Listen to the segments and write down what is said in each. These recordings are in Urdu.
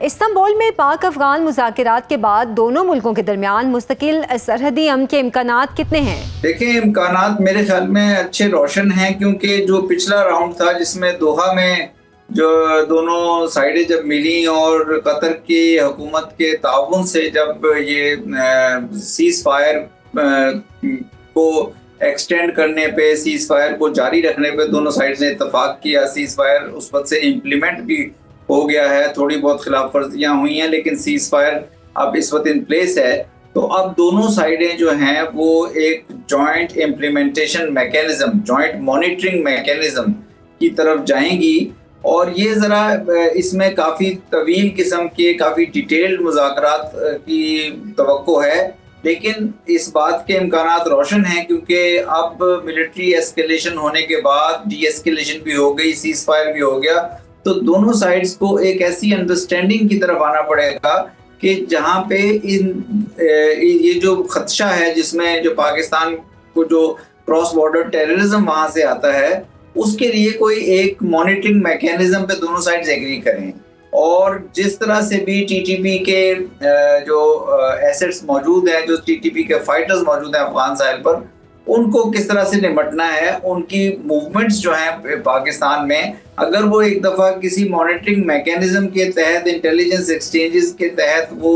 استنبول میں پاک افغان مذاکرات کے بعد دونوں ملکوں کے درمیان مستقل سرحدی امن کے امکانات کتنے ہیں؟ دیکھیں، امکانات میرے خیال میں اچھے روشن ہیں، کیونکہ جو پچھلا راؤنڈ تھا جس میں دوحہ میں جو دونوں سائیڈیں جب ملی اور قطر کی حکومت کے تعاون سے جب یہ سیز فائر کو ایکسٹینڈ کرنے پہ، سیز فائر کو جاری رکھنے پہ دونوں سائیڈ نے اتفاق کیا، سیز فائر اس وقت سے امپلیمنٹ بھی ہو گیا ہے، تھوڑی بہت خلاف ورزیاں ہوئی ہیں لیکن سیز فائر اب اس وقت ان پلیس ہے، تو اب دونوں سائیڈیں جو ہیں وہ ایک joint implementation mechanism, joint monitoring mechanism کی طرف جائیں گی، اور یہ ذرا اس میں کافی طویل قسم کے کافی ڈیٹیلڈ مذاکرات کی توقع ہے، لیکن اس بات کے امکانات روشن ہیں کیونکہ اب ملٹری ایسکیلیشن ہونے کے بعد ڈی ایسکیلیشن بھی ہو گئی، سیز فائر بھی ہو گیا، تو دونوں سائیڈز کو ایک ایسی انڈرسٹینڈنگ کی طرف آنا پڑے گا کہ جہاں پہ یہ جو خدشہ ہے جس میں جو پاکستان کو جو کراس بارڈر ٹیررزم وہاں سے آتا ہے، اس کے لیے کوئی ایک مانیٹرنگ میکینزم پہ دونوں سائیڈز ایگری کریں، اور جس طرح سے بھی ٹی ٹی پی کے جو ایسٹس موجود ہیں، جو ٹی ٹی پی کے فائٹرز موجود ہیں افغان ساحل پر، ان کو کس طرح سے نمٹنا ہے، ان کی موومنٹس جو ہیں پاکستان میں اگر وہ ایک دفعہ کسی مانیٹرنگ میکینزم کے تحت، انٹیلیجنس ایکسچینجز کے تحت وہ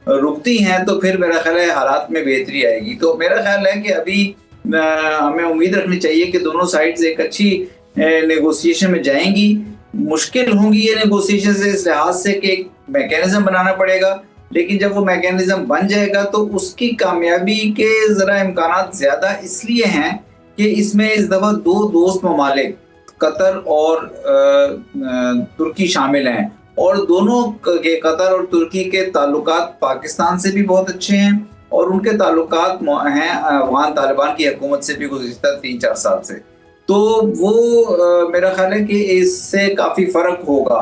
رکتی ہیں تو پھر میرا خیال ہے حالات میں بہتری آئے گی۔ تو میرا خیال ہے کہ ابھی ہمیں امید رکھنی چاہیے کہ دونوں سائڈز ایک اچھی نیگوسیشن میں جائیں گی۔ مشکل ہوں گی یہ نیگوسیشن سے اس لحاظ سے کہ ایک میکینزم بنانا پڑے گا، لیکن جب وہ میکینزم بن جائے گا تو اس کی کامیابی کے ذرا امکانات زیادہ اس لیے ہیں کہ اس میں اس دفعہ دو دوست ممالک قطر اور ترکی شامل ہیں، اور دونوں کے قطر اور ترکی کے تعلقات پاکستان سے بھی بہت اچھے ہیں، اور ان کے تعلقات ہیں افغان طالبان کی حکومت سے بھی گزشتہ 3-4 سال سے، تو وہ میرا خیال ہے کہ اس سے کافی فرق ہوگا۔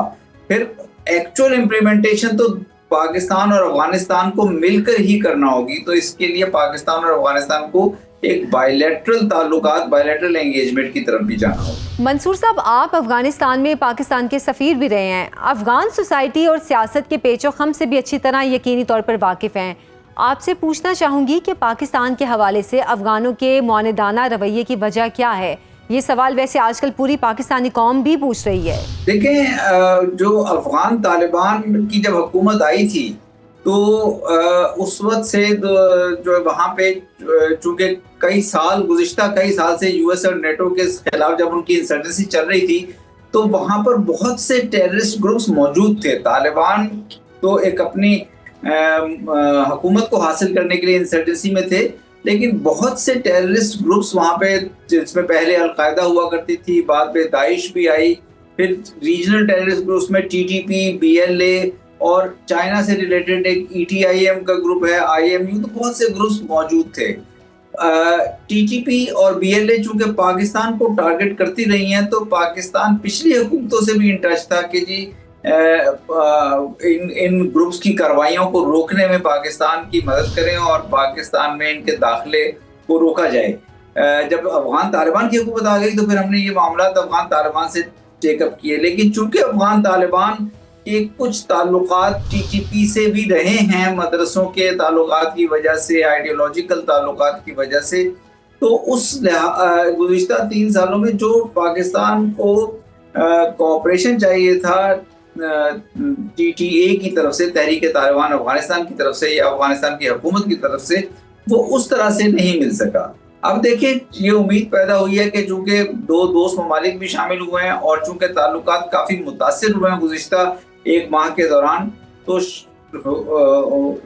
پھر ایکچوئل امپلیمنٹیشن تو پاکستان اور افغانستان کو مل کر ہی کرنا ہوگی، تو اس کے لیے پاکستان اور افغانستان کو ایک بائیلیٹرل تعلقات، بائیلیٹرل انگیجمنٹ کی طرف بھی جانا ہوگا۔ منصور صاحب، آپ افغانستان میں پاکستان کے سفیر بھی رہے ہیں، افغان سوسائٹی اور سیاست کے پیچ و خم سے بھی اچھی طرح یقینی طور پر واقف ہیں، آپ سے پوچھنا چاہوں گی کہ پاکستان کے حوالے سے افغانوں کے معاندانہ رویے کی وجہ کیا ہے؟ یہ سوال ویسے آج کل پوری پاکستانی قوم بھی پوچھ رہی ہے۔ دیکھیں، جو افغان طالبان کی جب حکومت آئی تھی تو اس وقت سے جو وہاں پہ چونکہ گزشتہ کئی سال سے یو ایس اور نیٹو کے خلاف جب ان کی انسرجنسی چل رہی تھی تو وہاں پر بہت سے ٹیررسٹ گروپس موجود تھے۔ طالبان تو ایک اپنی حکومت کو حاصل کرنے کے لیے انسرجنسی میں تھے، لیکن بہت سے ٹیررسٹ گروپس وہاں پہ، جس میں پہلے القاعدہ ہوا کرتی تھی، بعد میں داعش بھی آئی، پھر ریجنل ٹیررسٹ گروپس میں T T P, B L A اور چائنا سے ریلیٹڈ ایک ای ٹی آئی ایم کا گروپ ہے، آئی ایم یو، تو بہت سے گروپس موجود تھے۔ ٹی ٹی پی اور بی ایل اے چونکہ پاکستان کو ٹارگٹ کرتی رہی ہیں تو پاکستان پچھلی حکومتوں سے بھی ان ٹچ تھا کہ جی ان گروپس کی کارروائیوں کو روکنے میں پاکستان کی مدد کریں اور پاکستان میں ان کے داخلے کو روکا جائے۔ جب افغان طالبان کی حکومت آ گئی تو پھر ہم نے یہ معاملات افغان طالبان سے ٹیک اپ کیے، لیکن چونکہ افغان طالبان کے کچھ تعلقات ٹی ٹی پی سے بھی رہے ہیں، مدرسوں کے تعلقات کی وجہ سے، آئیڈیولوجیکل تعلقات کی وجہ سے، تو اس گزشتہ 3 سالوں میں جو پاکستان کو کوآپریشن چاہیے تھا ٹی ٹی اے کی طرف سے، تحریک طالبان افغانستان کی طرف سے یا افغانستان کی حکومت کی طرف سے، وہ اس طرح سے نہیں مل سکا۔ اب دیکھیں، یہ امید پیدا ہوئی ہے کہ چونکہ 2 دوست ممالک بھی شامل ہوئے ہیں اور چونکہ تعلقات کافی متاثر ہوئے ہیں گزشتہ 1 ماہ کے دوران،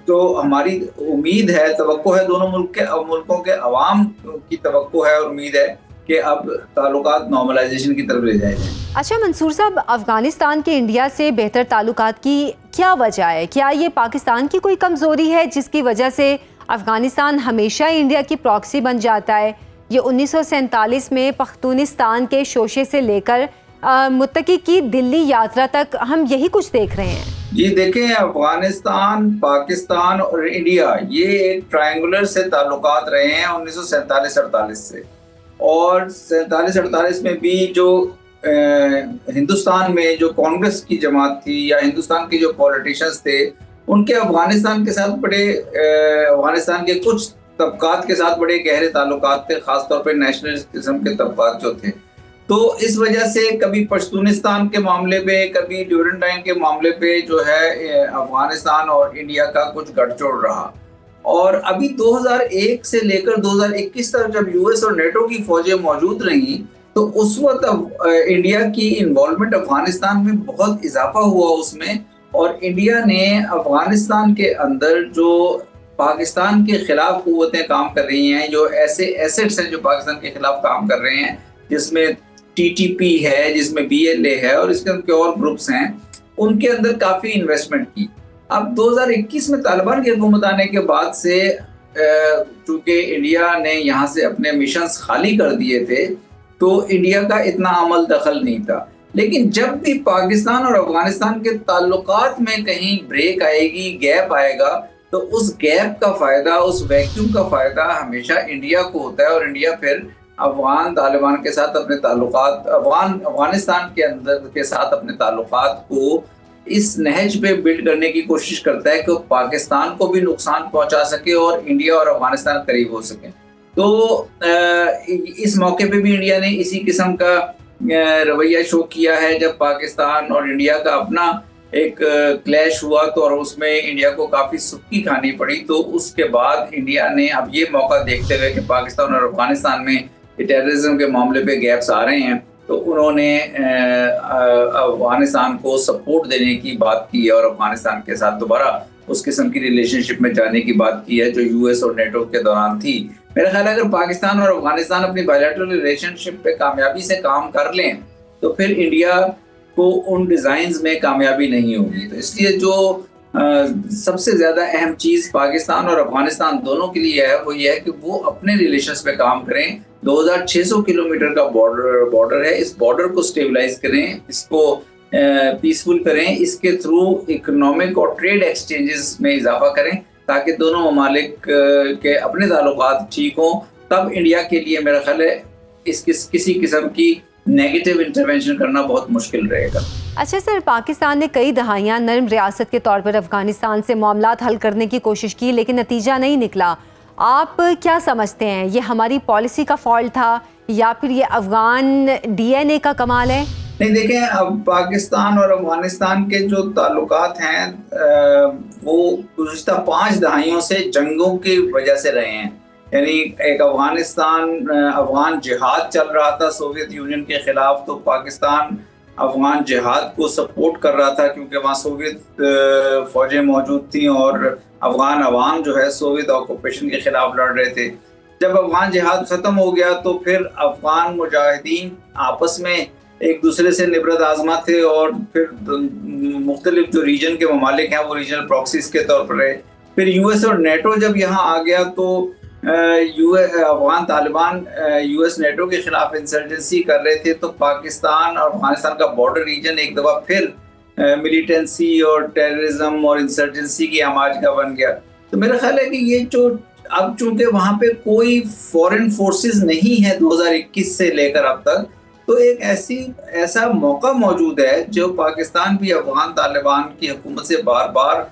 تو ہماری امید ہے، توقع ہے، دونوں ملکوں کے عوام کی توقع ہے اور امید ہے کہ اب تعلقات نارملائزیشن کی طرف لے جائے جائیں۔ اچھا منصور صاحب، افغانستان کے انڈیا سے بہتر تعلقات کی کیا وجہ ہے؟ کیا یہ پاکستان کی کوئی کمزوری ہے جس کی وجہ سے افغانستان ہمیشہ انڈیا کی پراکسی بن جاتا ہے؟ یہ 1947 میں پختونستان کے شوشے سے لے کر متقی کی دلی یاترا تک ہم یہی کچھ دیکھ رہے ہیں۔ جی دیکھیں، افغانستان، پاکستان اور انڈیا یہ ایک ٹرائنگولر سے تعلقات رہے ہیں 1947-48 سے، اور 47-48 میں بھی جو ہندوستان میں جو کانگریس کی جماعت تھی یا ہندوستان کے جو پولیٹیشنز تھے ان کے افغانستان کے ساتھ افغانستان کے کچھ طبقات کے ساتھ بڑے گہرے تعلقات تھے، خاص طور پہ نیشنلسٹ قسم کے طبقات جو تھے. تو اس وجہ سے کبھی پشتونستان کے معاملے پہ، کبھی ڈیورنٹائن کے معاملے پہ جو ہے افغانستان اور انڈیا کا کچھ گٹھ جوڑ رہا. اور ابھی 2001 سے لے کر 2021 تک جب یو ایس اور نیٹو کی فوجیں موجود رہیں تو اس وقت انڈیا کی انوالومنٹ افغانستان میں بہت اضافہ ہوا اس میں، اور انڈیا نے افغانستان کے اندر جو پاکستان کے خلاف قوتیں کام کر رہی ہیں، جو ایسے ایسٹس ہیں جو پاکستان کے خلاف کام کر رہے ہیں، جس میں ٹی ٹی پی ہے، جس میں بی ایل اے ہے، اور اس کے اندر اور گروپس ہیں، ان کے اندر کافی انویسٹمنٹ کی. اب 2021 میں طالبان کی حکومت آنے کے بعد سے چونکہ انڈیا نے یہاں سے اپنے مشنز خالی کر دیے تھے تو انڈیا کا اتنا عمل دخل نہیں تھا. لیکن جب بھی پاکستان اور افغانستان کے تعلقات میں کہیں بریک آئے گی، گیپ آئے گا، تو اس گیپ کا فائدہ، اس ویکیوم کا فائدہ ہمیشہ انڈیا کو ہوتا ہے، اور انڈیا پھر افغان طالبان کے ساتھ اپنے تعلقات، افغانستان کے اندر کے ساتھ اپنے تعلقات کو اس نہج پہ بلڈ کرنے کی کوشش کرتا ہے کہ وہ پاکستان کو بھی نقصان پہنچا سکے اور انڈیا اور افغانستان قریب ہو سکے. تو اس موقع پہ بھی انڈیا نے اسی قسم کا رویہ شو کیا ہے. جب پاکستان اور انڈیا کا اپنا ایک کلیش ہوا تو اور اس میں انڈیا کو کافی سکی کھانی پڑی، تو اس کے بعد انڈیا نے اب یہ موقع دیکھتے ہوئے کہ پاکستان اور افغانستان میں ٹیررزم کے معاملے پہ گیپس آ رہے ہیں، تو انہوں نے افغانستان کو سپورٹ دینے کی بات کی ہے اور افغانستان کے ساتھ دوبارہ اس قسم کی ریلیشن شپ میں جانے کی بات کی ہے جو یو ایس اور نیٹو کے دوران تھی. میرا خیال ہے اگر پاکستان اور افغانستان اپنی بائیلیٹرل ریلیشن شپ پہ کامیابی سے کام کر لیں تو پھر انڈیا کو ان ڈیزائنز میں کامیابی نہیں ہوگی. تو اس لیے جو سب سے زیادہ اہم چیز پاکستان اور افغانستان دونوں کے لیے ہے وہ یہ ہے کہ وہ اپنے ریلیشنز پہ کام کریں. 2600 کلومیٹر کا بارڈر ہے، اس بارڈر کو سٹیبلائز کریں، اس کو پیسفل کریں، اس کے تھرو اکنامک اور ٹریڈ ایکسچینجز میں اضافہ کریں تاکہ دونوں ممالک کے اپنے تعلقات ٹھیک ہوں. تب انڈیا کے لیے میرا خیال ہے کسی قسم کی نیگیٹو انٹرونشن کرنا بہت مشکل رہے گا. اچھا سر، پاکستان نے کئی دہائیاں نرم ریاست کے طور پر افغانستان سے معاملات حل کرنے کی کوشش کی لیکن نتیجہ نہیں نکلا. آپ کیا سمجھتے ہیں، یہ ہماری پالیسی کا فالٹ تھا یا پھر یہ افغان ڈی این اے کا کمال ہے؟ نہیں، دیکھیں، اب پاکستان اور افغانستان کے جو تعلقات ہیں وہ گزشتہ 5 دہائیوں سے جنگوں کی وجہ سے رہے ہیں. یعنی ایک افغان جہاد چل رہا تھا سوویت یونین کے خلاف، تو پاکستان افغان جہاد کو سپورٹ کر رہا تھا کیونکہ وہاں سوویت فوجیں موجود تھیں اور افغان عوام جو ہے سوویت آکوپیشن کے خلاف لڑ رہے تھے. جب افغان جہاد ختم ہو گیا تو پھر افغان مجاہدین آپس میں ایک دوسرے سے نبرد آزما تھے اور پھر مختلف جو ریجن کے ممالک ہیں وہ ریجنل پراکسیز کے طور پر رہے. پھر یو ایس اور نیٹو جب یہاں آ گیا تو Afghan Taliban U S NATO کے خلاف انسرجنسی کر رہے تھے، تو پاکستان اور افغانستان کا بارڈر ریجن ایک دفعہ پھر ملیٹنسی اور ٹیررزم اور انسرجنسی کی آماج کا بن گیا. تو میرا خیال ہے کہ یہ جو اب چونکہ وہاں پہ کوئی فورن فورسز نہیں ہے 2021 سے لے کر اب تک، تو ایک ایسا موقع موجود ہے جو پاکستان بھی افغان طالبان کی حکومت سے بار بار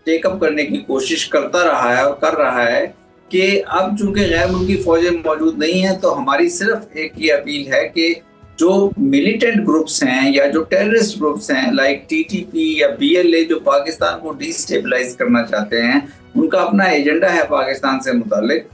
ٹیک اپ کرنے کی کوشش کرتا رہا ہے اور کر رہا ہے کہ اب چونکہ غیر ملکی فوجیں موجود نہیں ہیں تو ہماری صرف ایک یہ اپیل ہے کہ جو ملیٹنٹ گروپس ہیں یا جو ٹیررسٹ گروپس ہیں لائک ٹی ٹی پی یا بی ایل اے جو پاکستان کو ڈی اسٹیبلائز کرنا چاہتے ہیں، ان کا اپنا ایجنڈا ہے پاکستان سے متعلق،